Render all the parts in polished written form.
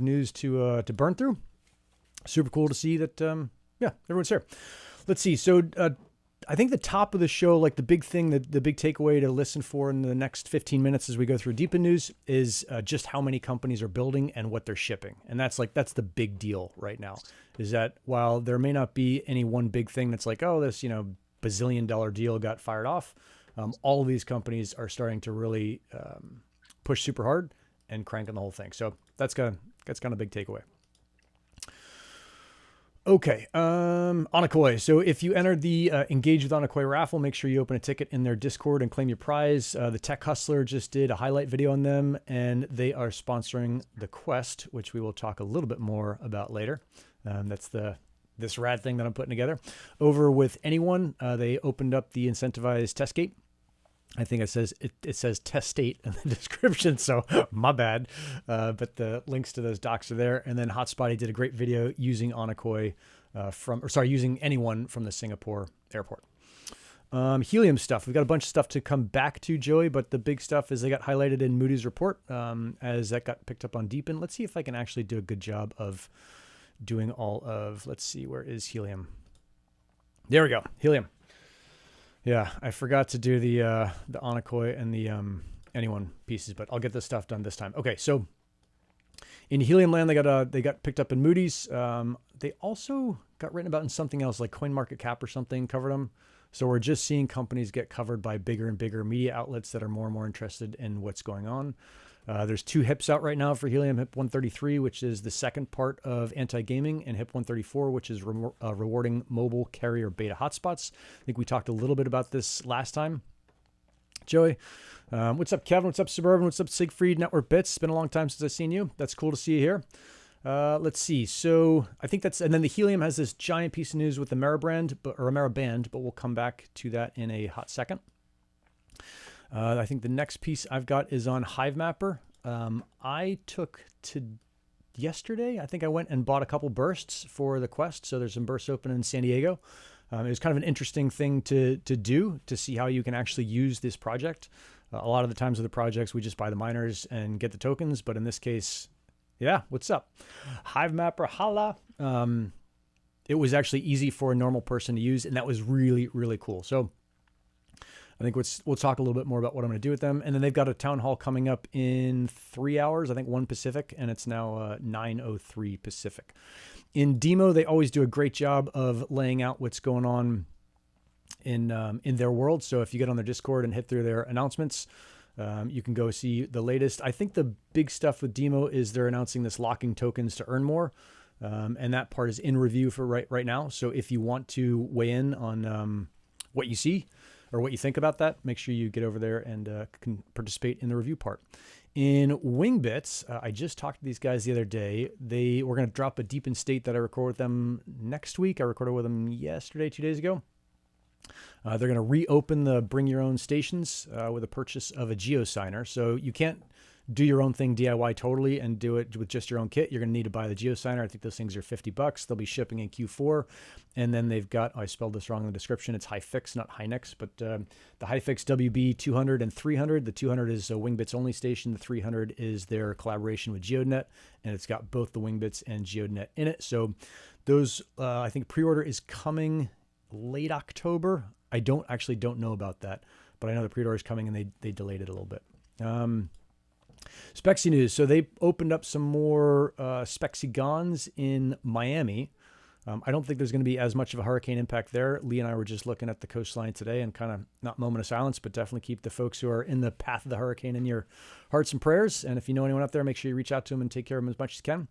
news to burn through. Super cool to see that, yeah, everyone's here. Let's see. So I think the top of the show, like the big thing, the big takeaway to listen for in the next 15 minutes as we go through DePIN news is just how many companies are building and what they're shipping. And that's the big deal right now, is that while there may not be any one big thing that's like, oh, this, bazillion-dollar deal got fired off, all of these companies are starting to really push super hard and crank on the whole thing. So that's kind of a big takeaway. Okay, Onakoi. So if you entered the Engage with Onakoi raffle, make sure you open a ticket in their Discord and claim your prize. The Tech Hustler just did a highlight video on them, and they are sponsoring the Quest, which we will talk a little bit more about later. That's this rad thing that I'm putting together. Over with Anyone, they opened up the incentivized test gate. I think it says test state in the description, so my bad. But the links to those docs are there. And then Hotspotty did a great video using Onakoi using Anyone from the Singapore airport. Helium stuff. We've got a bunch of stuff to come back to, Joey, but the big stuff is they got highlighted in Moody's report as that got picked up on DePIN. Let's see if I can actually do a good job of doing all of, let's see, where is Helium? There we go, Helium. Yeah, I forgot to do the Onakoi and the Anyone pieces, but I'll get this stuff done this time. Okay, so in Helium land, they got picked up in Moody's. They also got written about in something else, like CoinMarketCap or something covered them. So we're just seeing companies get covered by bigger and bigger media outlets that are more and more interested in what's going on. There's 2 HIPs out right now for Helium, HIP 133, which is the second part of anti-gaming, and HIP 134, which is rewarding mobile carrier beta hotspots. I think we talked a little bit about this last time. Joey, what's up, Kevin? What's up, Suburban? What's up, Siegfried? Network Bits. It's been a long time since I've seen you. That's cool to see you here. Let's see. So I think and then the Helium has this giant piece of news with the Mera band, but we'll come back to that in a hot second. I think the next piece I've got is on Hivemapper. I took yesterday, I think I went and bought a couple bursts for the Quest. So there's some bursts open in San Diego. It was kind of an interesting thing to do, to see how you can actually use this project. A lot of the times with the projects, we just buy the miners and get the tokens. But in this case, yeah, what's up? Hivemapper, holla. It was actually easy for a normal person to use, and that was really, really cool. So I think we'll talk a little bit more about what I'm going to do with them. And then they've got a Townhalll coming up in 3 hours, I think 1 Pacific, and it's now 9:03 Pacific. In DIMO, they always do a great job of laying out what's going on in their world. So if you get on their Discord and hit through their announcements, you can go see the latest. I think the big stuff with DIMO is they're announcing this locking tokens to earn more. And that part is in review for right now. So if you want to weigh in on what you see, or what you think about that, make sure you get over there and can participate in the review part. In Wingbits, I just talked to these guys the other day. They were going to drop a DePIN State that I record with them next week. I recorded with them yesterday, 2 days ago. They're going to reopen the Bring Your Own Stations with a purchase of a GeoSigner. So you can't do your own thing DIY totally and do it with just your own kit. You're going to need to buy the GeoSigner. I think those things are $50. They'll be shipping in Q4. And then they've got, I spelled this wrong in the description. It's Hifix, not Hynix, but the Hifix WB200 and 300. The 200 is a Wingbits only station. The 300 is their collaboration with GeoDNet, and it's got both the Wingbits and GeoDNet in it. So those, I think pre-order is coming late October. I don't know about that, but I know the pre-order is coming, and they delayed it a little bit. Spexi news. So they opened up some more Spexigons in Miami. I don't think there's going to be as much of a hurricane impact there. Lee and I were just looking at the coastline today and kind of, not moment of silence, but definitely keep the folks who are in the path of the hurricane in your hearts and prayers. And if you know anyone up there, make sure you reach out to them and take care of them as much as you can.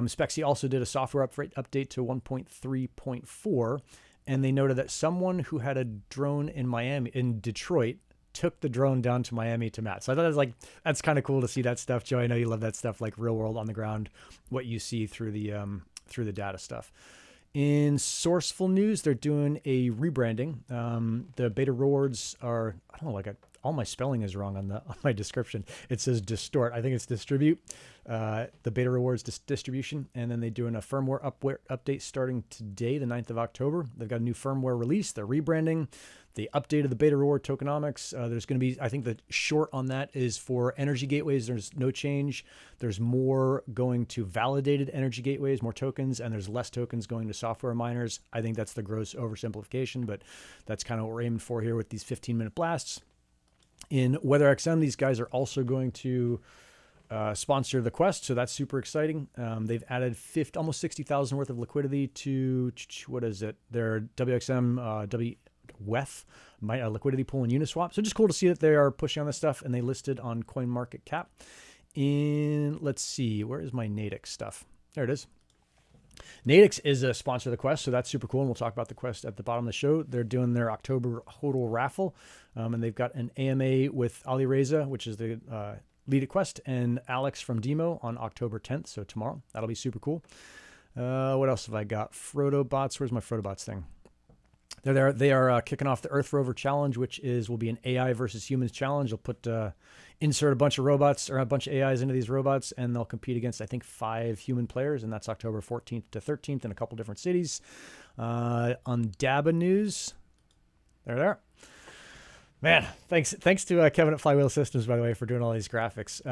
Spexi also did a software update to 1.3.4, and they noted that someone who had a drone in Detroit took the drone down to Miami to Matt. So I thought that's kind of cool to see that stuff, Joe. I know you love that stuff, like real world on the ground, what you see through the data stuff. In Srcful news, they're doing a rebranding. The beta rewards are, I don't know, all my spelling is wrong on my description. It says distort. I think it's distribute. The beta rewards distribution, and then they're doing a firmware update starting today, the 9th of October. They've got a new firmware release. They're rebranding. They updated the beta reward tokenomics. There's going to be, I think the short on that is for energy gateways. There's no change. There's more going to validated energy gateways, more tokens, and there's less tokens going to software miners. I think that's the gross oversimplification, but that's kind of what we're aiming for here with these 15-minute blasts. In WeatherXM, these guys are also going to sponsor the quest, so that's super exciting. They've added almost 60,000 worth of liquidity to, what is it, their WXM WETH liquidity pool and Uniswap. So just cool to see that they are pushing on this stuff, and they listed on CoinMarketCap. Let's see, where is my Nadix stuff? There it is. Nadix is a sponsor of the quest, so that's super cool, and we'll talk about the quest at the bottom of the show. They're doing their October HODL raffle, and they've got an AMA with Ali Reza, which is the lead at quest, and Alex from DIMO on October 10th, so tomorrow. That'll be super cool. What else have I got? Frodobots. Where's my Frodobots thing? They're there. They are kicking off the Earth Rover Challenge, which will be an AI versus humans challenge. They'll insert a bunch of robots or a bunch of AIs into these robots, and they'll compete against, I think, 5 human players, and that's October 14th to 13th in a couple different cities. On Daba News, they're there. Man, thanks to Kevin at Flywheel Systems, by the way, for doing all these graphics.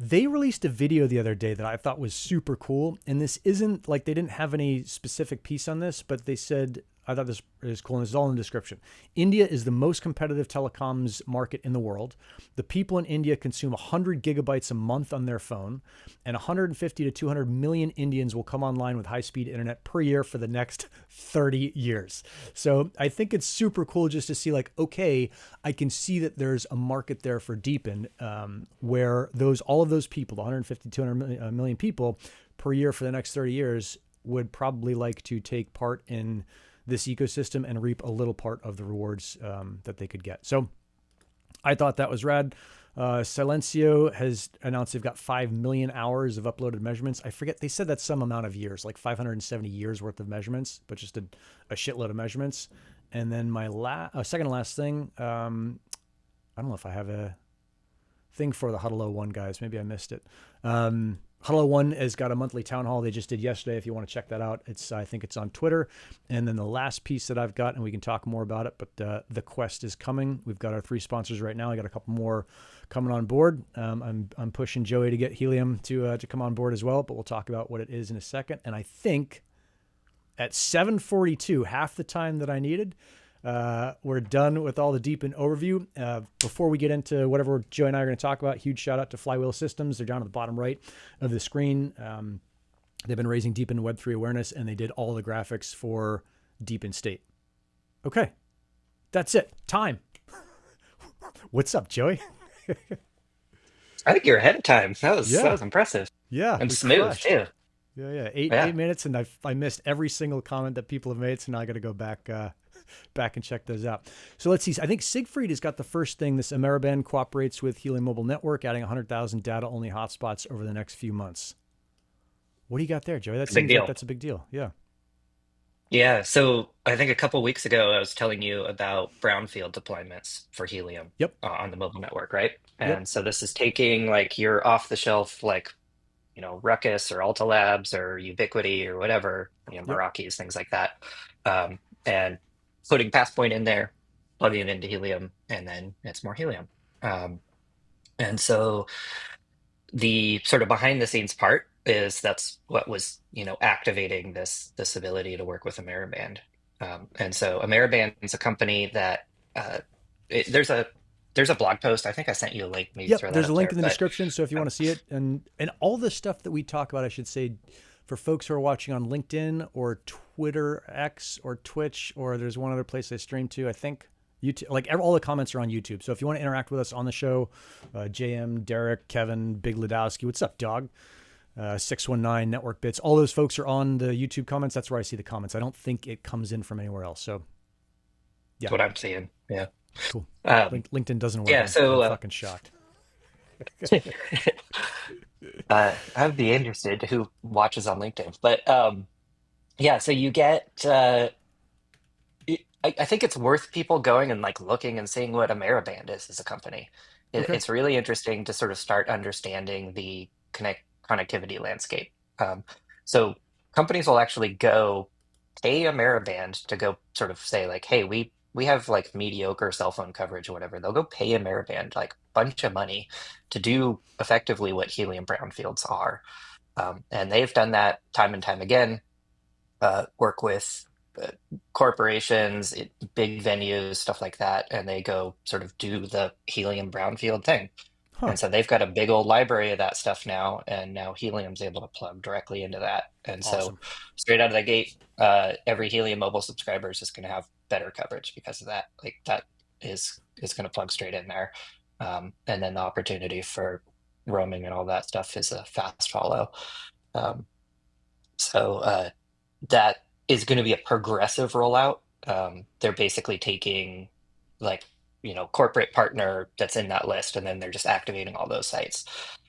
They released a video the other day that I thought was super cool, and this isn't like they didn't have any specific piece on this, but they said, I thought this is cool, and this is all in the description. India is the most competitive telecoms market in the world. The people in India consume 100 gigabytes a month on their phone, and 150 to 200 million Indians will come online with high-speed internet per year for the next 30 years. So I think it's super cool just to see, like, okay, I can see that there's a market there for DePIN, where all of those people, the 150 to 200 million people per year for the next 30 years, would probably like to take part in this ecosystem and reap a little part of the rewards that they could get. So I thought that was rad. Silencio has announced they've got 5 million hours of uploaded measurements. I forget, they said that's some amount of years, like 570 years worth of measurements, but just a shitload of measurements. And then my second to last thing, I don't know if I have a thing for the Huddle 01 guys. Maybe I missed it. Huddle 01 has got a monthly town hall they just did yesterday. If you want to check that out, I think it's on Twitter. And then the last piece that I've got, and we can talk more about it, but the quest is coming. We've got our 3 sponsors right now. I got a couple more coming on board. I'm pushing Joey to get Helium to come on board as well, but we'll talk about what it is in a second. And I think at 7:42, half the time that I needed, we're done with all the DePIN overview. Before we get into whatever Joe and I are going to talk about, huge shout out to Flywheel Systems. They're down at the bottom right of the screen. They've been raising DePIN Web3 awareness, and they did all the graphics for DePIN State. Okay, that's it. Time. What's up, Joey? I think you're ahead of time. That was impressive. Yeah, And smooth too. Yeah. Eight minutes, and I missed every single comment that people have made, so now I got to go back and check those out. So let's see. I think Siegfried has got the first thing. This Ameriband cooperates with Helium Mobile Network, adding 100,000 data-only hotspots over the next few months. What do you got there, Joey? That seems like that's a big deal. Yeah. Yeah. So I think a couple weeks ago, I was telling you about brownfield deployments for Helium Yep. on the mobile network, right? Yep. And so this is taking like your off-the-shelf, like, Ruckus or Alta Labs or Ubiquity or whatever, Yep. Meraki's, things like that. And putting Passpoint in there, plugging it into Helium, and then it's more Helium. And so the sort of behind the scenes part is that's what was, activating this ability to work with Ameriband. And so Ameriband is a company that there's a blog post. I think I sent you a link. Maybe Yep. throw that There's a up link there. in the But description, so if you want to see it, and all the stuff that we talk about, I should say, for folks who are watching on LinkedIn or Twitter X or Twitch, or there's one other place I stream to, I think YouTube, like all the comments are on YouTube. So if you want to interact with us on the show, JM, Derek, Kevin, Big Ladowski, what's up, dog? 619 Network Bits, all those folks are on the YouTube comments. That's where I see the comments. I don't think it comes in from anywhere else. So yeah, that's what I'm seeing. Yeah. cool. Um, LinkedIn doesn't work. yeah. I'm So fucking shocked. I'd be interested who watches on LinkedIn. But yeah, so you get. I think it's worth people going and like looking and seeing what Ameriband is as a company. Okay. It's really interesting to sort of start understanding the connectivity landscape. So companies will actually go pay Ameriband to go sort of say like, hey, we we have like mediocre cell phone coverage or whatever, they'll go pay Ameriband like bunch of money to do effectively what helium brownfields are. And they've done that time and time again, work with uh, corporations, big venues, stuff like that, and they go sort of do the helium brownfield thing. Huh. And so they've got a big old library of that stuff now, and now Helium's able to plug directly into that. And so Awesome. straight out of the gate, every Helium mobile subscriber is just going to have better coverage because of that. Like that is going to plug straight in there. And then the opportunity for roaming and all that stuff is a fast follow. Um, so that is going to be a progressive rollout. They're basically taking like, corporate partner that's in that list, and then they're just activating all those sites.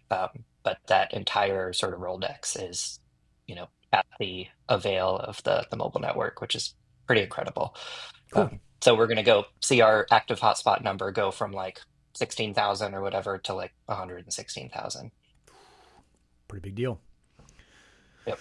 But that entire sort of Rolodex is, at the avail of the mobile network, which is pretty incredible. Cool. So we're going to go see our active hotspot number go from like 16,000 or whatever to like 116,000. Pretty big deal. Yep.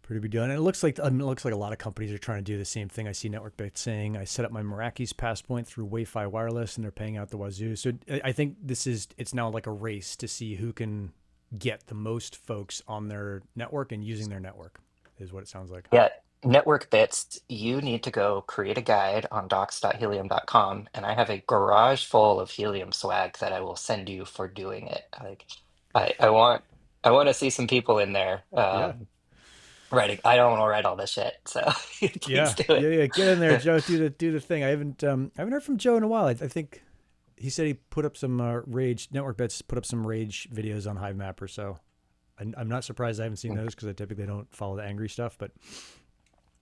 Pretty big deal. And it looks like a lot of companies are trying to do the same thing. I see NetworkBit saying I set up my Meraki's passpoint through Wi-Fi wireless, and they're paying out the wazoo. So I think it's now like a race to see who can get the most folks on their network and using their network, is what it sounds like. Yeah, network bits, you need to go create a guide on docs.helium.com, and I have a garage full of Helium swag that I will send you for doing it. Like, I want to see some people in there Yeah. writing. I don't want to write all this shit, so please Yeah. do Yeah. it. Yeah. Get in there, Joe. Do the thing. I haven't heard from Joe in a while. I think he said he put up some Rage Network Bets put up some Rage videos on Hivemapper. So I'm not surprised I haven't seen those because I typically don't follow the angry stuff. But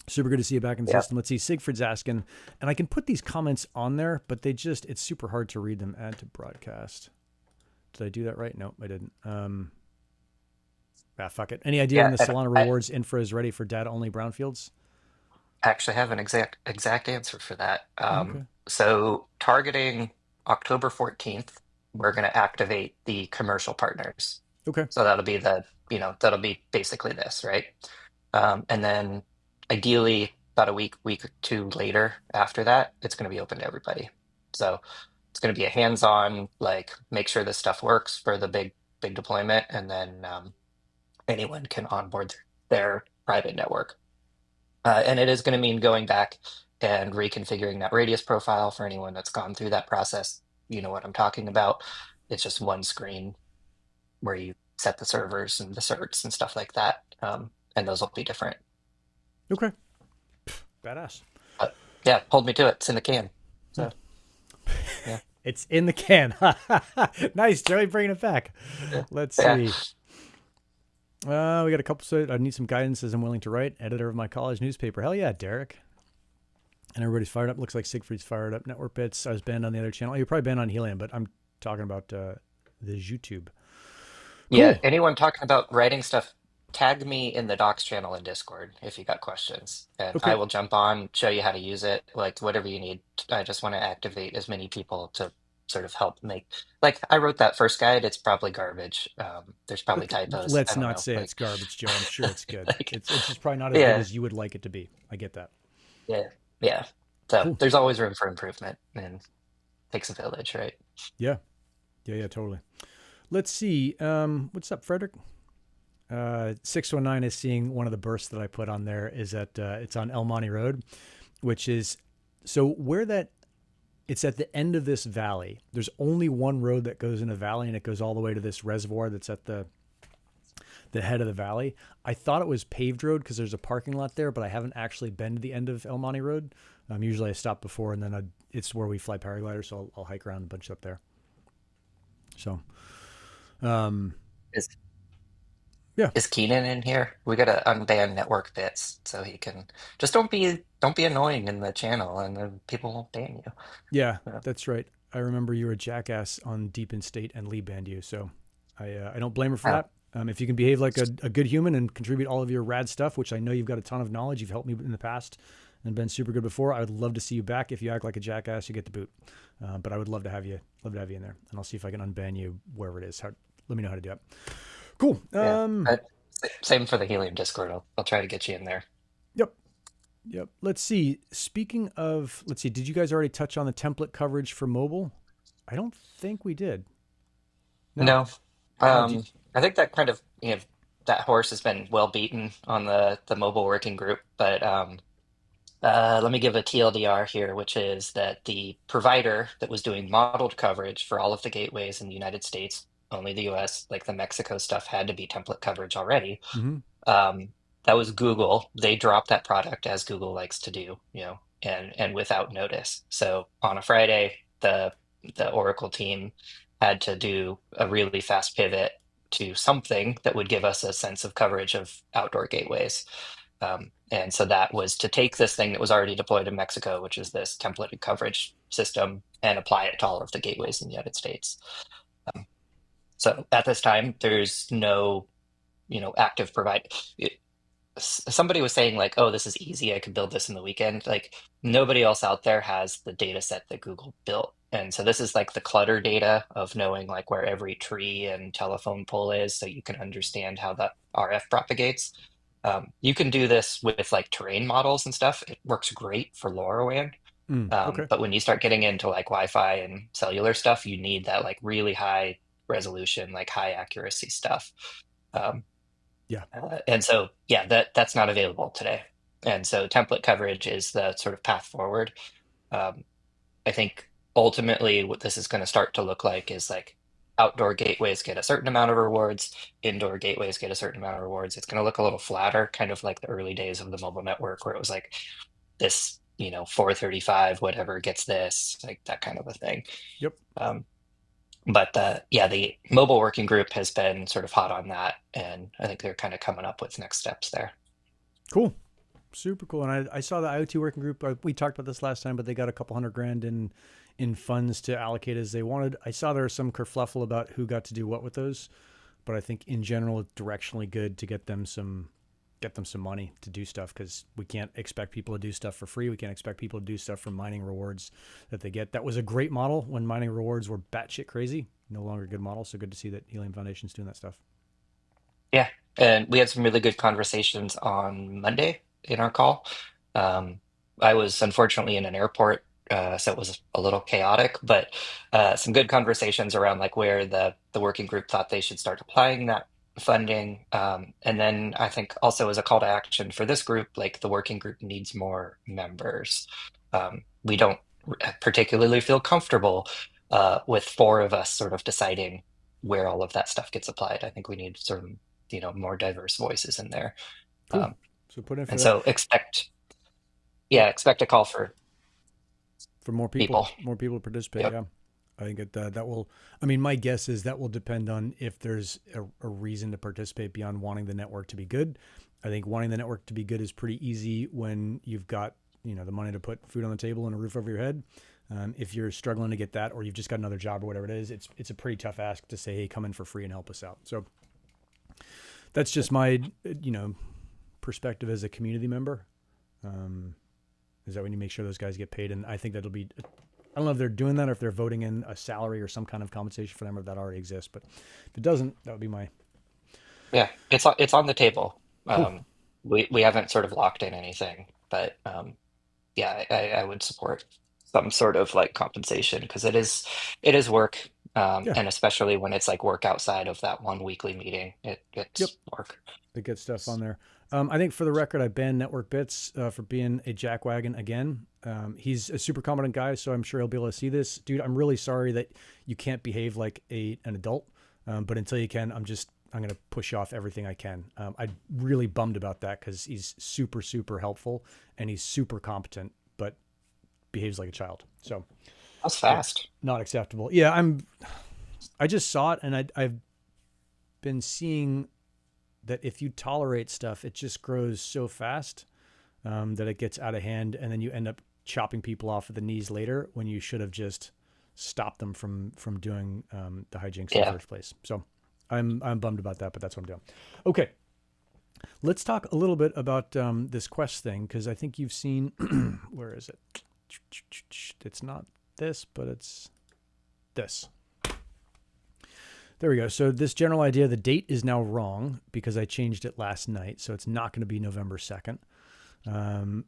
super good to see you back in the Yeah. system. Let's see. Sigfrid's asking, and I can put these comments on there, but it's super hard to read them. Add to broadcast. Did I do that right? No, I didn't. Fuck it. Any idea when Yeah, the and Solana I rewards infra is ready for data only brownfields? actually have an exact answer for that. Oh, okay. So targeting October 14th, we're going to activate the commercial partners. Okay. So that'll be basically this, right? And then ideally about a week or two later after that, it's going to be open to everybody. So it's going to be a hands-on, like make sure this stuff works for the big deployment, and then anyone can onboard their private network. And it is going to mean going back and reconfiguring that radius profile for anyone that's gone through that process. You know what I'm talking about. It's just one screen where you set the servers and the certs and stuff like that. And those will be different. Okay. Badass. But yeah, hold me to it. It's in the can. So yeah. It's in the can. Nice, Joey, bringing it back. Yeah. Let's Yeah. see. We got a couple. So I need some guidance as I'm willing to write. Editor of my college newspaper. Hell yeah, Derek. And everybody's fired up. Looks like Siegfried's fired up. Network Bits. I was banned on the other channel. You're probably banned on Helium, but I'm talking about the YouTube. Yeah. Cool. Anyone talking about writing stuff, tag me in the Docs channel in Discord if you got questions. And I Okay. will jump on, show you how to use it, like whatever you need. I just want to activate as many people to sort of help make, like I wrote that first guide, it's probably garbage. There's probably Okay. typos. I Let's don't not know. say Like it's garbage, Joe. I'm sure it's good. like It's just probably not as good yeah, as you would like it to be. I get that. yeah, yeah. So Cool. there's always room for improvement and it takes a village, right? Yeah. Yeah. Yeah. Totally. Let's see. What's up, Frederick? 619 is seeing one of the bursts that I put on there is that it's on El Monte Road, which is so where that it's at the end of this valley. There's only one road that goes in a valley, and it goes all the way to this reservoir that's at the head of the valley. I thought it was paved road because there's a parking lot there, but I haven't actually been to the end of El Monte Road. Usually I stop before, and then it's where we fly paragliders, so I'll hike around a bunch up there. So, um, Is yeah. is Keenan in here? We gotta unban network bits so he can just don't be annoying in the channel and then people won't ban you. Yeah, Yeah. that's right. I remember you were a jackass on DePIN State and Lee banned you, so I don't blame her for Oh, that. If you can behave like a good human and contribute all of your rad stuff, which I know you've got a ton of knowledge, you've helped me in the past and been super good before. I would love to see you back. If you act like a jackass, you get the boot. But I would love to have you in there, and I'll see if I can unban you wherever it is. Let me know how to do it. Cool. yeah. Same for the Helium Discord. I'll try to get you in there. Yep. Yep. Let's see. Speaking of, let's see, did you guys already touch on the template coverage for mobile? I don't think we did. No. No, Do you, I think that kind of that horse has been well beaten on the mobile working group, but let me give a TLDR here, which is that the provider that was doing modeled coverage for all of the gateways in the United States, only the US, like the Mexico stuff had to be template coverage already. mhm. Um, that was Google. They dropped that product as Google likes to do, and without notice. So on a Friday, the Oracle team had to do a really fast pivot to something that would give us a sense of coverage of outdoor gateways. And so that was to take this thing that was already deployed in Mexico, which is this templated coverage system, and apply it to all of the gateways in the United States. So at this time, there's no, active provider. Somebody was saying like, oh, this is easy. I could build this in the weekend. Like nobody else out there has the data set that Google built. And so this is like the clutter data of knowing like where every tree and telephone pole is so you can understand how the RF propagates. You can do this with like terrain models and stuff. It works great for LoRaWAN. Okay. But when you start getting into like Wi-Fi and cellular stuff, you need that like really high resolution, like high accuracy stuff. Um, Yeah. and so, yeah, that's not available today. And so template coverage is the sort of path forward. Um, I think ultimately what this is going to start to look like is like outdoor gateways get a certain amount of rewards, indoor gateways get a certain amount of rewards. It's going to look a little flatter, kind of like the early days of the mobile network where it was like this, 435, whatever gets this, like that kind of a thing. Yep. Um, but the mobile working group has been sort of hot on that, and I think they're kind of coming up with next steps there. Cool. Super cool. And I saw the IoT working group. We talked about this last time, but they got a couple $100,000 in funds to allocate as they wanted. I saw there was some kerfluffle about who got to do what with those, but I think in general, it's directionally good to get them some money to do stuff, because we can't expect people to do stuff for free. We can't expect people to do stuff for mining rewards that they get. That was a great model when mining rewards were batshit crazy. No longer a good model. So good to see that Helium Foundation's doing that stuff. Yeah, and we had some really good conversations on Monday in our call. Um, I was unfortunately in an airport, so it was a little chaotic, but some good conversations around like where the working group thought they should start applying that funding. And then I think also as a call to action for this group, like the working group needs more members. We don't particularly feel comfortable with four of us sort of deciding where all of that stuff gets applied. I think we need sort of more diverse voices in there. Cool. Um, So put in for and that. so expect Yep. expect a call for For people. more people to participate. Yep. Yeah. I think that will, I mean, my guess is that will depend on if there's a reason to participate beyond wanting the network to be good. I think wanting the network to be good is pretty easy when you've got, the money to put food on the table and a roof over your head. If you're struggling to get that, or you've just got another job or whatever it is, it's a pretty tough ask to say, hey, come in for free and help us out. So that's just my, perspective as a community member. Is that when you make sure those guys get paid? And I think that'll be, I don't know if they're doing that or if they're voting in a salary or some kind of compensation for them, or if that already exists. But if it doesn't, that would be my Yeah, it's on the table. cool. We haven't sort of locked in anything, but yeah, I would support some sort of like compensation because it is work, Yeah. and especially when it's like work outside of that one weekly meeting, Yep. it's work. The good stuff on there. I think for the record, I banned Network Bits for being a jackwagon again. He's a super competent guy, so I'm sure he'll be able to see this. Dude, I'm really sorry that you can't behave like an adult. But until you can, I'm going to push off everything I can. I'm really bummed about that because he's super, super helpful and he's super competent, but behaves like a child. So That's yeah, fast. not acceptable. Yeah, I just saw it, and I've been seeing that if you tolerate stuff, it just grows so fast that it gets out of hand, and then you end up chopping people off at the knees later when you should have just stopped them from doing the hijinks in the Yeah. first place. So I'm bummed about that, but that's what I'm doing. Okay, let's talk a little bit about this Quest thing, because I think you've seen where is it? It's not this, but it's this. There we go. So this general idea, the date is now wrong because I changed it last night. So it's not going to be November 2nd.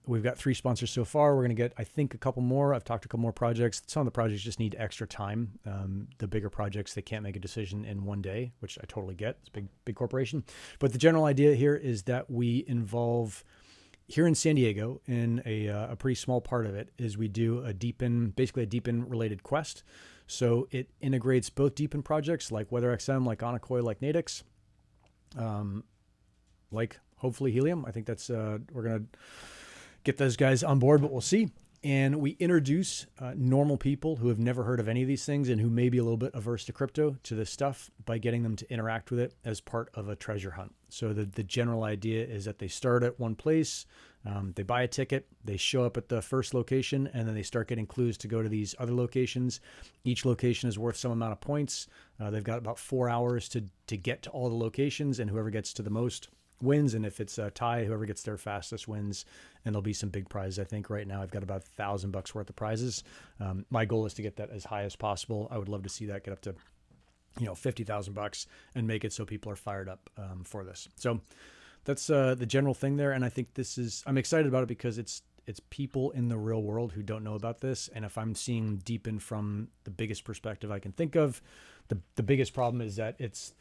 We've got 3 sponsors so far. We're going to get, I think, a couple more. I've talked to a couple more projects. Some of the projects just need extra time. The bigger projects, they can't make a decision in one day, which I totally get. It's a big corporation. But the general idea here is that we involve, here in San Diego, in a pretty small part of it, is we do a DePIN, basically a DePIN related quest. So it integrates both DePIN projects like WeatherXM, like Onakoi, like Nadix, like hopefully Helium. I think that's, we're going to get those guys on board, but we'll see. And we introduce normal people who have never heard of any of these things and who may be a little bit averse to crypto to this stuff by getting them to interact with it as part of a treasure hunt. So the general idea is that they start at one place, they buy a ticket, they show up at the first location, and then they start getting clues to go to these other locations. Each location is worth some amount of points. They've got about 4 hours to get to all the locations, and whoever gets to the most wins. And if it's a tie, whoever gets there fastest wins. And there'll be some big prizes. I think right now I've got about $1,000 worth of prizes. My goal is to get that as high as possible. I would love to see that get up to, $50,000 and make it so people are fired up for this. So that's the general thing there. And I think I'm excited about it because it's people in the real world who don't know about this. And if I'm seeing DePIN from the biggest perspective I can think of, the biggest problem is that it's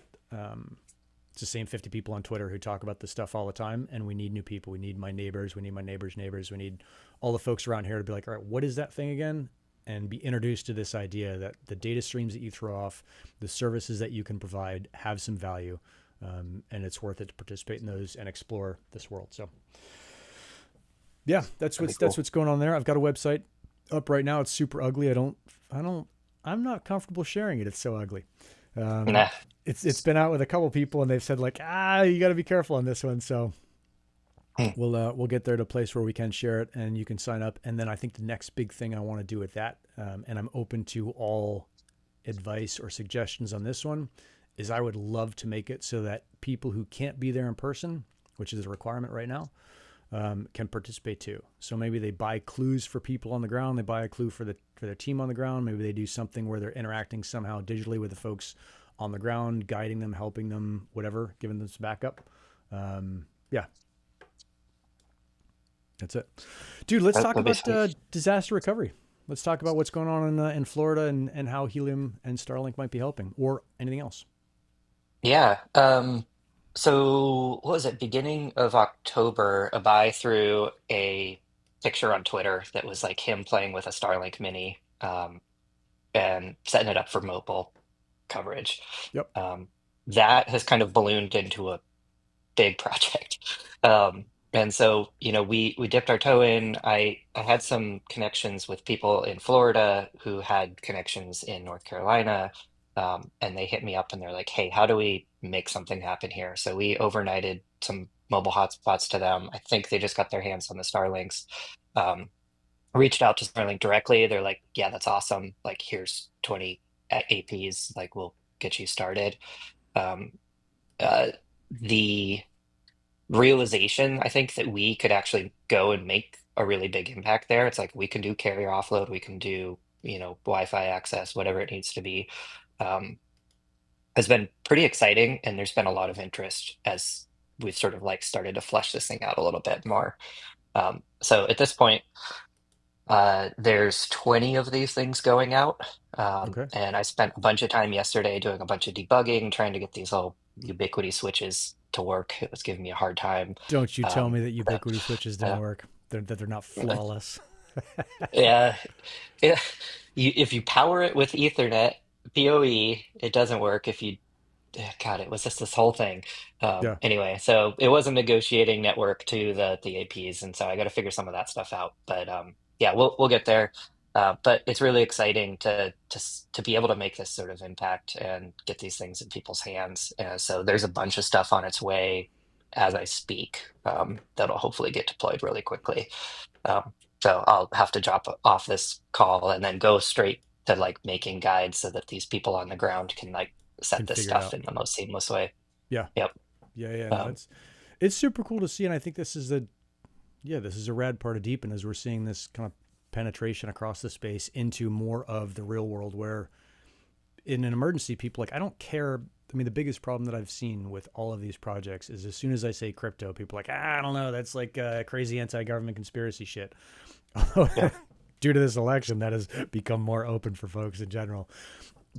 the same 50 people on Twitter who talk about this stuff all the time. And we need new people. We need my neighbors. We need my neighbors' neighbors. We need all the folks around here to be like, all right, what is that thing again? And be introduced to this idea that the data streams that you throw off, the services that you can provide have some value. And it's worth it to participate in those and explore this world. So yeah, that's what's going on there. I've got a website up right now. It's super ugly. I'm not comfortable sharing it. It's so ugly. Nah. It's been out with a couple people and they've said like, you got to be careful on this one. So we'll get there to a place where we can share it and you can sign up. And then I think the next big thing I want to do with that, and I'm open to all advice or suggestions on this one, is I would love to make it so that people who can't be there in person, which is a requirement right now, can participate too. So maybe they buy clues for people on the ground. They buy a clue for their team on the ground. Maybe they do something where they're interacting somehow digitally with the folks on the ground, guiding them, helping them, whatever, giving them some backup. Yeah. That's it. Dude, let's talk about disaster recovery. Let's talk about what's going on in Florida and how Helium and Starlink might be helping or anything else. Yeah. So what was it? Beginning of October, a buy threw a picture on Twitter that was like him playing with a Starlink Mini, and setting it up for mobile coverage. Yep. That has kind of ballooned into a big project. And so, we dipped our toe in. I had some connections with people in Florida who had connections in North Carolina. And they hit me up and they're like, hey, how do we make something happen here? So we overnighted some mobile hotspots to them. I think they just got their hands on the Starlinks. Reached out to Starlink directly. They're like, yeah, that's awesome. Like, here's 20 APs. Like, we'll get you started. The realization, I think, that we could actually go and make a really big impact there. It's like we can do carrier offload, we can do, Wi-Fi access, whatever it needs to be, has been pretty exciting. And there's been a lot of interest as we've sort of like started to flesh this thing out a little bit more. So at this point, there's 20 of these things going out. Okay. And I spent a bunch of time yesterday doing a bunch of debugging, trying to get these little Ubiquity switches to work. It was giving me a hard time. Don't you tell me that Ubiquity switches don't work, that they're not flawless. Yeah. Yeah. If you power it with Ethernet, PoE, it doesn't work. God, it was just this whole thing. Yeah. Anyway, so it was a negotiating network to the APs, and so I got to figure some of that stuff out. But yeah, we'll get there. But it's really exciting to be able to make this sort of impact and get these things in people's hands. So there's a bunch of stuff on its way as I speak, that'll hopefully get deployed really quickly. So I'll have to drop off this call and then go straight to like making guides so that these people on the ground can like set this stuff in the most seamless way. Yeah. Yep. Yeah. No, it's super cool to see. And I think this is a rad part of DePIN as we're seeing this kind of penetration across the space into more of the real world where in an emergency, people like, I don't care I mean, the biggest problem that I've seen with all of these projects is as soon as I say crypto, people are like, I don't know, that's like crazy anti-government conspiracy shit. Yeah. Due to this election, that has become more open for folks in general.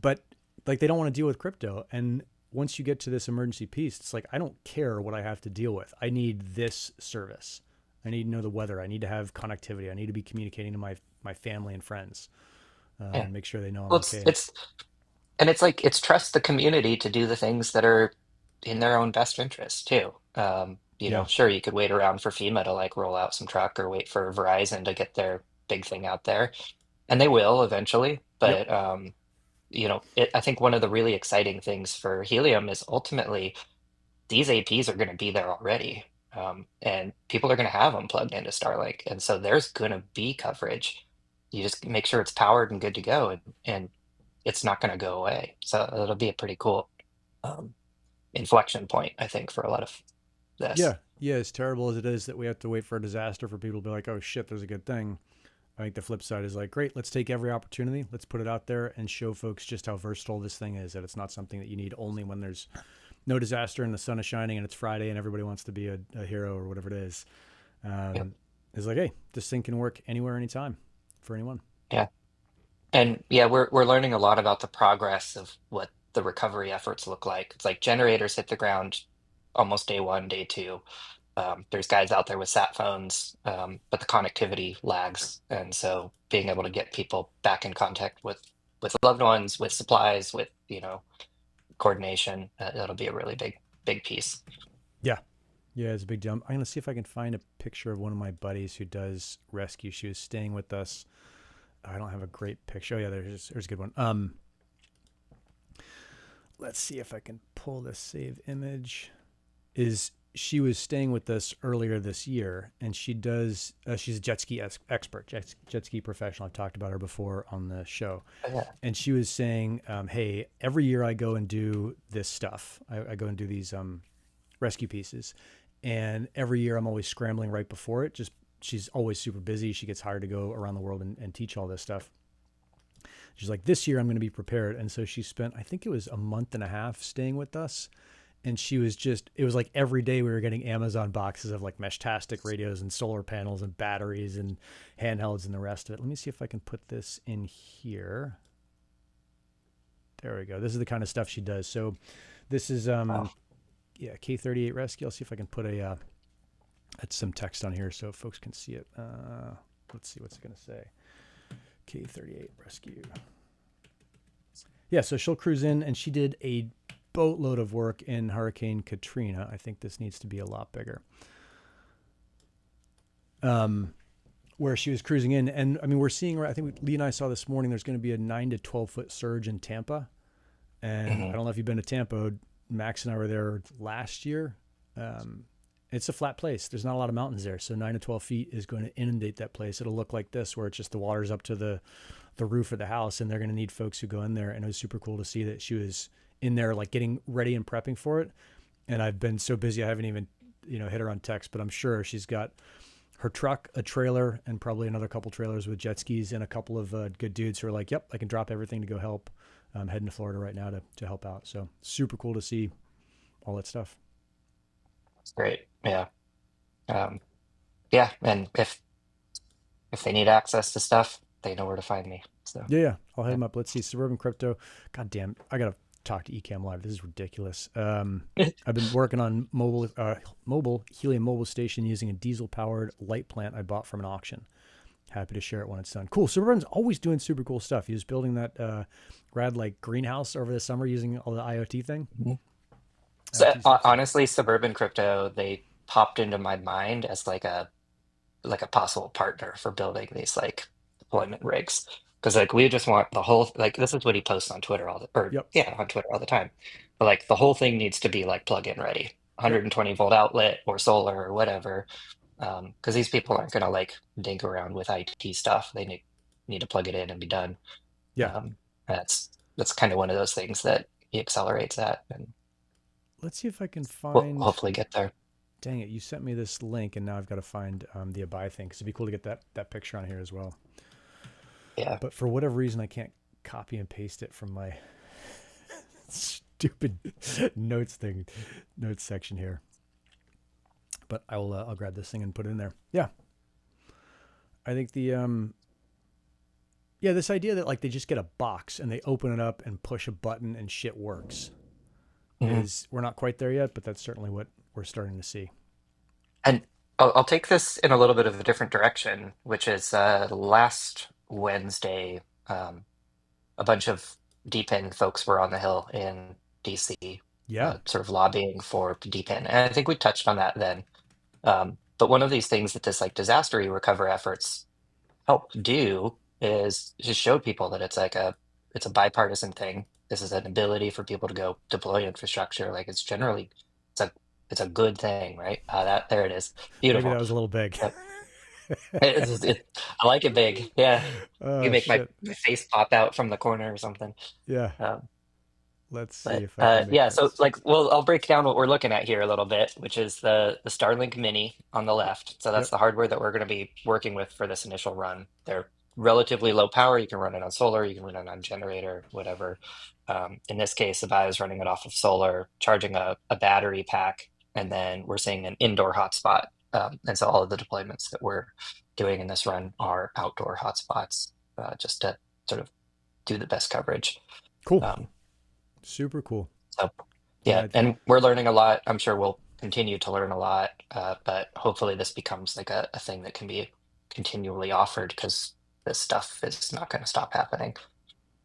But like, they don't want to deal with crypto. And once you get to this emergency piece, it's like, I don't care what I have to deal with. I need this service. I need to know the weather. I need to have connectivity. I need to be communicating to my family and friends. Yeah. Make sure they know I'm Well, okay. it's like it's trust the community to do the things that are in their own best interest too. Yeah. Sure, you could wait around for FEMA to like roll out some truck or wait for Verizon to get their big thing out there, and they will eventually. Yep. But I think one of the really exciting things for Helium is ultimately these APs are going to be there already, and people are going to have them plugged into Starlink, and so there's going to be coverage. You just make sure it's powered and good to go, and it's not going to go away. So it'll be a pretty cool um, inflection point, I think, for a lot of this. Yeah. Yeah. As terrible as it is that we have to wait for a disaster for people to be like, oh shit, there's a good thing. I think the flip side is like, great, let's take every opportunity. Let's put it out there and show folks just how versatile this thing is, that it's not something that you need only when there's no disaster and the sun is shining and it's Friday and everybody wants to be a hero or whatever it is. Yep. It's like, hey, this thing can work anywhere, anytime for anyone. Yeah. And yeah, we're learning a lot about the progress of what the recovery efforts look like. It's like generators hit the ground almost day one, day two. There's guys out there with sat phones, but the connectivity lags, and so being able to get people back in contact with loved ones, with supplies, with coordination, that'll be a really big piece. Yeah. Yeah, it's a big deal. I'm going to see if I can find a picture of one of my buddies who does rescue. She was staying with us. I don't have a great picture. Oh, yeah, there's a good one. Let's see if I can pull this save image. She was staying with us earlier this year, and she's a jet ski expert, jet ski professional. I've talked about her before on the show. Yeah. And she was saying, hey, every year I go and do this stuff. I go and do these rescue pieces. And every year I'm always scrambling right before it. Just she's always super busy. She gets hired to go around the world and teach all this stuff. She's like, this year I'm going to be prepared. And so she spent, I think it was a month and a half staying with us. And she was it was like every day we were getting Amazon boxes of like Meshtastic radios and solar panels and batteries and handhelds and the rest of it. Let me see if I can put this in here. There we go. This is the kind of stuff she does. So this is, Wow. yeah, K38 Rescue. I'll see if I can put some text on here so folks can see it. Let's see, what's it going to say? K38 Rescue. Yeah, so she'll cruise in, and she did a boatload of work in Hurricane Katrina. I think this needs to be a lot bigger. Where she was cruising in, and I mean, we're seeing, I think Lee and I saw this morning, there's going to be a 9 to 12 foot surge in Tampa. And I Mhm. don't know if you've been to Tampa. Max and I were there last year. It's a flat place. There's not a lot of mountains there. So 9 to 12 feet is going to inundate that place. It'll look like this, where it's just the water's up to the roof of the house, and they're going to need folks who go in there. And it was super cool to see that she was in there, like getting ready and prepping for it. And I've been so busy, I haven't even, hit her on text, but I'm sure she's got her truck, a trailer, and probably another couple trailers with jet skis and a couple of good dudes who are like, yep, I can drop everything to go help. I'm heading to Florida right now to help out. So super cool to see all that stuff. It's great. Yeah. Um, yeah. And if they need access to stuff, they know where to find me. So Yeah. I'll head yeah. them up. Let's see. Suburban Crypto. God damn. I got to talk to Ecamm Live. This is ridiculous. I've been working on mobile Helium mobile station using a diesel powered light plant I bought from an auction. Happy to share it when it's done. Cool. Suburban's always doing super cool stuff. He was building that rad like greenhouse over the summer using all the IoT thing. Mhm. So IoT stuff. So honestly, Suburban Crypto, they popped into my mind as like a possible partner for building these like deployment rigs. Because like we just want the whole like this is what he posts on Twitter yep. on Twitter all the time. But like the whole thing needs to be like plug-in ready, Yep. 120-volt outlet or solar or whatever. Because these people aren't gonna like dink around with IT stuff. They need to plug it in and be done. Yeah. Um, that's kind of one of those things that he accelerates at, and Let's see if I can we'll find. hopefully get there. Dang it! You sent me this link, and now I've got to find the Abai thing. Cause it'd be cool to get that picture on here as well. Yeah. But for whatever reason, I can't copy and paste it from my stupid notes section here. But I'll grab this thing and put it in there. Yeah. I think this idea that like they just get a box and they open it up and push a button and shit works is, we're not quite there yet, but that's certainly what we're starting to see. And I'll take this in a little bit of a different direction, which is last Wednesday, a bunch of DePIN folks were on the Hill in DC, Yeah. sort of lobbying for DePIN. And I think we touched on that then. But one of these things that this like disaster recover efforts help do is just show people that it's a bipartisan thing. This is an ability for people to go deploy infrastructure. Like it's generally it's a good thing, right? There it is, Maybe beautiful. that was a little big. Yep. I like it big. Yeah, you Oh, make my shit. face pop out from the corner or something. Yeah. Um, Let's see but if I can make yeah, so this. like, well, I'll break down what we're looking at here a little bit, which is the Starlink Mini on the left. So that's Yep. the hardware that we're going to be working with for this initial run. They're relatively low power. You can run it on solar, you can run it on generator, whatever. In this case, the guy is running it off of solar, charging a battery pack, and then we're seeing an indoor hotspot. And so all of the deployments that we're doing in this run are outdoor hotspots, just to sort of do the best coverage. Cool. Um, Super cool. so Yeah, yeah, and we're learning a lot. I'm sure we'll continue to learn a lot, but hopefully this becomes like a thing that can be continually offered because this stuff is not going to stop happening.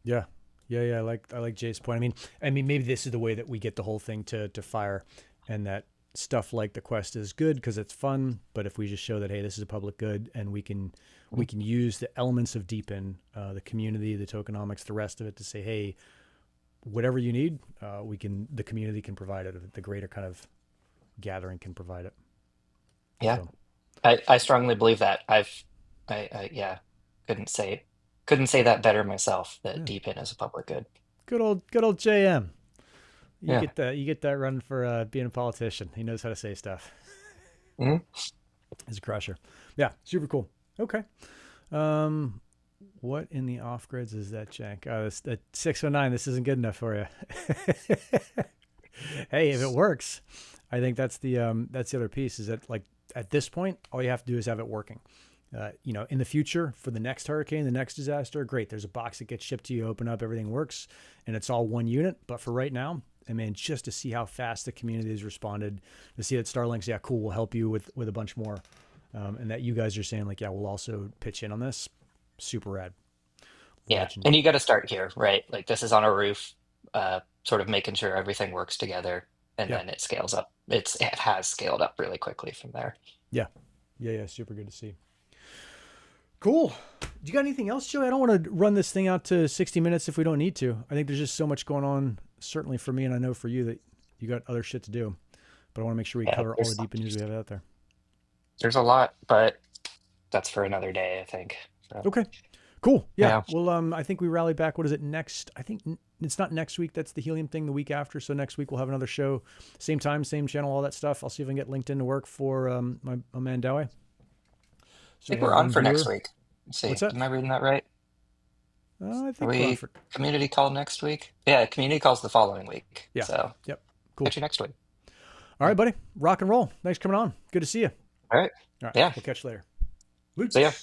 Yeah. Yeah. I like Jay's point. I mean, maybe this is the way that we get the whole thing to fire, and that stuff like the Quest is good because it's fun. But if we just show that, hey, this is a public good, and we can use the elements of DePIN, the community, the tokenomics, the rest of it to say, hey, whatever you need, the community can provide it. The greater kind of gathering can provide it. Yeah, So I strongly believe that. Yeah, couldn't say couldn't say that better myself. That yeah, DePIN is a public good. good old JM. Yeah. You get that run for being a politician. He knows how to say stuff. Mhm. He's a crusher. Yeah, super cool. Okay. What in the off grids is that, Jank? Oh, this that 609. This isn't good enough for you. Hey, if it works, I think that's the other piece. Is that like at this point, all you have to do is have it working. In the future for the next hurricane, the next disaster, great. There's a box that gets shipped to you, open up, everything works, and it's all one unit. But for right now, I mean, just to see how fast the community has responded, to see that Starlink's, yeah, cool, we'll help you with a bunch more, and that you guys are saying like, yeah, we'll also pitch in on this. Super rad. Yeah, Legend. and you got to start here, right? Like this is on a roof, sort of making sure everything works together, and Yeah, then it scales up. It has scaled up really quickly from there. yeah, yeah. Super good to see. Cool. Do you got anything else, Joey? I don't want to run this thing out to 60 minutes if we don't need to. I think there's just so much going on, certainly for me, and I know for you that you got other shit to do. But I want to make sure we Yeah, cover all the deep news we have out there. there's a lot, but that's for another day, I think. So, Okay. Cool. Yeah. yeah. Well, I think we rally back. What is it next? I think it's not next week. That's the Helium thing the week after. So next week we'll have another show, same time, same channel, all that stuff. I'll see if I can get LinkedIn to work for my man Dowie. I So we think have we're on one for next viewer. week. Let's see. What's that? Am I reading that right? I Are think we're on we for. community call next week? Yeah, community calls the following week. Yeah. So Yep. Cool. catch you next week. All right, buddy. Rock and roll. Thanks for coming on. Good to see you. All right. All right. Yeah. We'll catch you later. See ya. Luke.